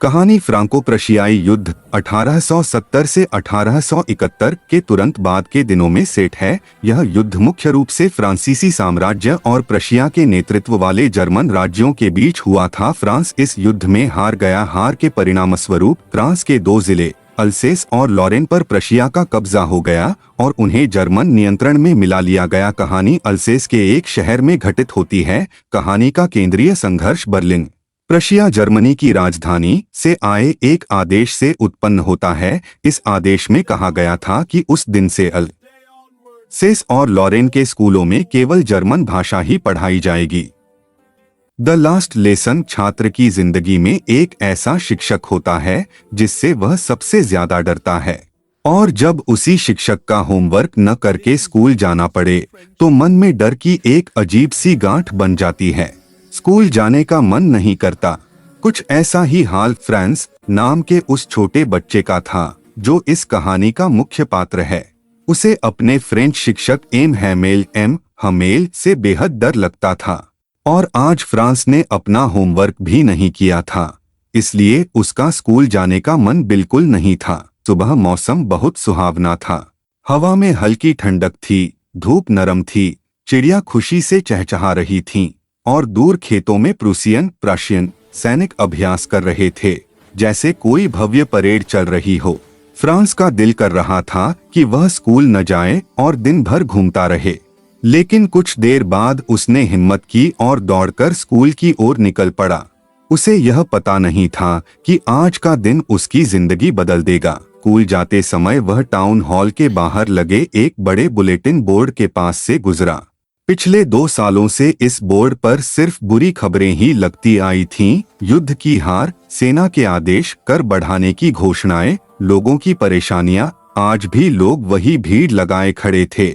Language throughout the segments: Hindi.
कहानी फ्रांको प्रशियाई युद्ध 1870 से 1871 के तुरंत बाद के दिनों में सेट है। यह युद्ध मुख्य रूप से फ्रांसीसी साम्राज्य और प्रशिया के नेतृत्व वाले जर्मन राज्यों के बीच हुआ था। फ्रांस इस युद्ध में हार गया। हार के परिणामस्वरूप फ्रांस के 2 जिले अल्सेस और लॉरेन पर प्रशिया का कब्जा हो गया और उन्हें जर्मन नियंत्रण में मिला लिया गया। कहानी अल्सेस के एक शहर में घटित होती है। कहानी का केंद्रीय संघर्ष बर्लिन, प्रशिया जर्मनी की राजधानी से आए एक आदेश से उत्पन्न होता है। इस आदेश में कहा गया था कि उस दिन से अल्सेस और लॉरेन के स्कूलों में केवल जर्मन भाषा ही पढ़ाई जाएगी। द लास्ट लेसन छात्र की जिंदगी में एक ऐसा शिक्षक होता है जिससे वह सबसे ज्यादा डरता है, और जब उसी शिक्षक का होमवर्क न करके स्कूल जाना पड़े तो मन में डर की एक अजीब सी गांठ बन जाती है। स्कूल जाने का मन नहीं करता। कुछ ऐसा ही हाल फ्रांस नाम के उस छोटे बच्चे का था जो इस कहानी का मुख्य पात्र है। उसे अपने फ्रेंच शिक्षक एम हमेल से बेहद डर लगता था और आज फ्रांस ने अपना होमवर्क भी नहीं किया था, इसलिए उसका स्कूल जाने का मन बिल्कुल नहीं था। सुबह मौसम बहुत सुहावना था। हवा में हल्की ठंडक थी, धूप नरम थी, चिड़िया खुशी से चहचहा रही थीं और दूर खेतों में प्रशियन सैनिक अभ्यास कर रहे थे, जैसे कोई भव्य परेड चल रही हो। फ्रांस का दिल कर रहा था कि वह स्कूल न जाए और दिन भर घूमता रहे, लेकिन कुछ देर बाद उसने हिम्मत की और दौड़कर स्कूल की ओर निकल पड़ा। उसे यह पता नहीं था कि आज का दिन उसकी जिंदगी बदल देगा। स्कूल जाते समय वह टाउन हॉल के बाहर लगे एक बड़े बुलेटिन बोर्ड के पास से गुजरा। पिछले 2 सालों से इस बोर्ड पर सिर्फ बुरी खबरें ही लगती आई थीं। युद्ध की हार, सेना के आदेश, कर बढ़ाने की घोषणाएं, लोगों की परेशानियां। आज भी लोग वही भीड़ लगाए खड़े थे।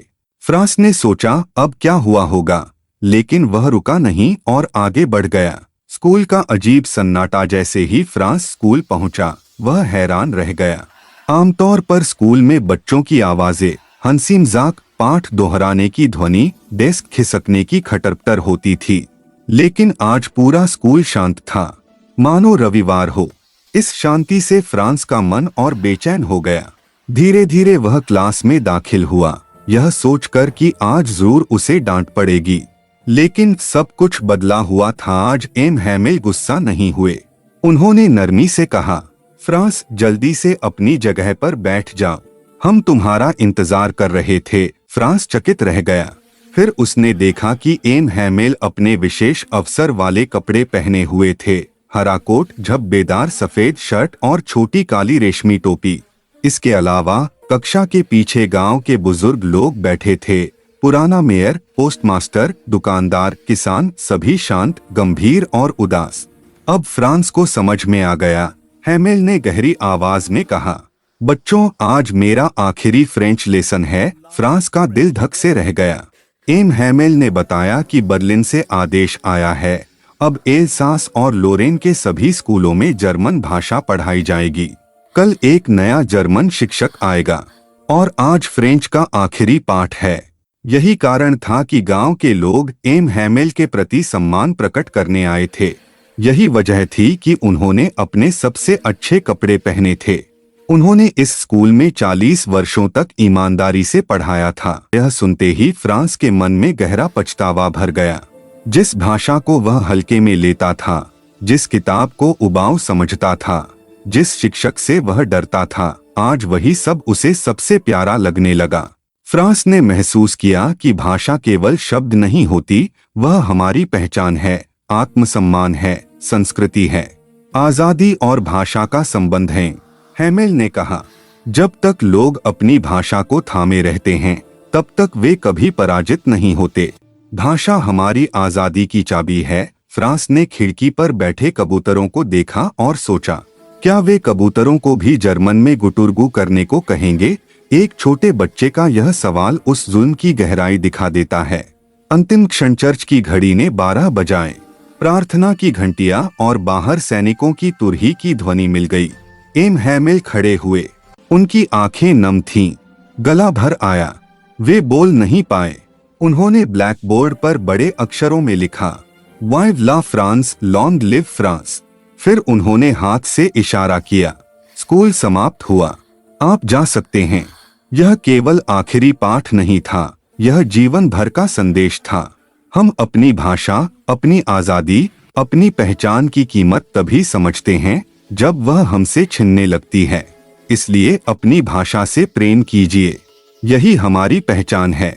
फ्रांस ने सोचा अब क्या हुआ होगा, लेकिन वह रुका नहीं और आगे बढ़ गया। स्कूल का अजीब सन्नाटा। जैसे ही फ्रांस स्कूल पहुंचा, वह हैरान रह गया। आमतौर पर स्कूल में बच्चों की आवाजें, हंसी मजाक, पाठ दोहराने की ध्वनि, डेस्क खिसकने की खटरपटर होती थी, लेकिन आज पूरा स्कूल शांत था, मानो रविवार हो। इस शांति से फ्रांस का मन और बेचैन हो गया। धीरे धीरे वह क्लास में दाखिल हुआ, यह सोचकर कि आज जरूर उसे डांट पड़ेगी, लेकिन सब कुछ बदला हुआ था। आज एम हैमेल गुस्सा नहीं हुए। उन्होंने नरमी से कहा, फ्रांस, जल्दी से अपनी जगह पर बैठ जाओ, हम तुम्हारा इंतजार कर रहे थे। फ्रांस चकित रह गया। फिर उसने देखा कि एम हैमेल अपने विशेष अवसर वाले कपड़े पहने हुए थे, हरा कोट, झब्बेदार सफेद शर्ट और छोटी काली रेशमी टोपी। इसके अलावा कक्षा के पीछे गांव के बुजुर्ग लोग बैठे थे। पुराना मेयर, पोस्टमास्टर, दुकानदार, किसान, सभी शांत, गंभीर और उदास। अब फ्रांस को समझ में आ गया। हैमेल ने गहरी आवाज में कहा, बच्चों, आज मेरा आखिरी फ्रेंच लेसन है। फ्रांस का दिल धक से रह गया। एम हैमेल ने बताया कि बर्लिन से आदेश आया है, अब एल्सास और लोरेन के सभी स्कूलों में जर्मन भाषा पढ़ाई जाएगी। कल एक नया जर्मन शिक्षक आएगा और आज फ्रेंच का आखिरी पाठ है। यही कारण था कि गांव के लोग एम हैमेल के प्रति सम्मान प्रकट करने आए थे। यही वजह थी कि उन्होंने अपने सबसे अच्छे कपड़े पहने थे। उन्होंने इस स्कूल में 40 वर्षों तक ईमानदारी से पढ़ाया था। यह सुनते ही फ्रांस के मन में गहरा पछतावा भर गया। जिस भाषा को वह हल्के में लेता था, जिस किताब को उबाऊ समझता था, जिस शिक्षक से वह डरता था, आज वही सब उसे सबसे प्यारा लगने लगा। फ्रांस ने महसूस किया कि भाषा केवल शब्द नहीं होती, वह हमारी पहचान है, आत्मसम्मान है, संस्कृति है, आजादी और भाषा का संबंध है। हैमेल ने कहा, जब तक लोग अपनी भाषा को थामे रहते हैं, तब तक वे कभी पराजित नहीं होते। भाषा हमारी आजादी की चाबी है। फ्रांस ने खिड़की पर बैठे कबूतरों को देखा और सोचा, क्या वे कबूतरों को भी जर्मन में गुटुरगु करने को कहेंगे? एक छोटे बच्चे का यह सवाल उस जुल्म की गहराई दिखा देता है। अंतिम क्षण चर्च की घड़ी ने 12 बजाए। प्रार्थना की घंटियां और बाहर सैनिकों की तुरही की ध्वनि मिल गई। एम हैमेल खड़े हुए, उनकी आंखें नम थीं, गला भर आया, वे बोल नहीं पाए। उन्होंने ब्लैकबोर्ड पर बड़े अक्षरों में लिखा, वाइव ला फ्रांस, लॉन्ग लिव फ्रांस। फिर उन्होंने हाथ से इशारा किया। स्कूल समाप्त हुआ। आप जा सकते हैं। यह केवल आखिरी पाठ नहीं था, यह जीवन भर का संदेश था। हम अपनी भाषा, अपनी आजादी, अपनी पहचान की कीमत तभी समझते हैं जब वह हमसे छिनने लगती है। इसलिए अपनी भाषा से प्रेम कीजिए, यही हमारी पहचान है।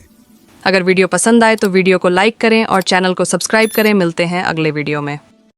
अगर वीडियो पसंद आए तो वीडियो को लाइक करें और चैनल को सब्सक्राइब करें। मिलते हैं अगले वीडियो में।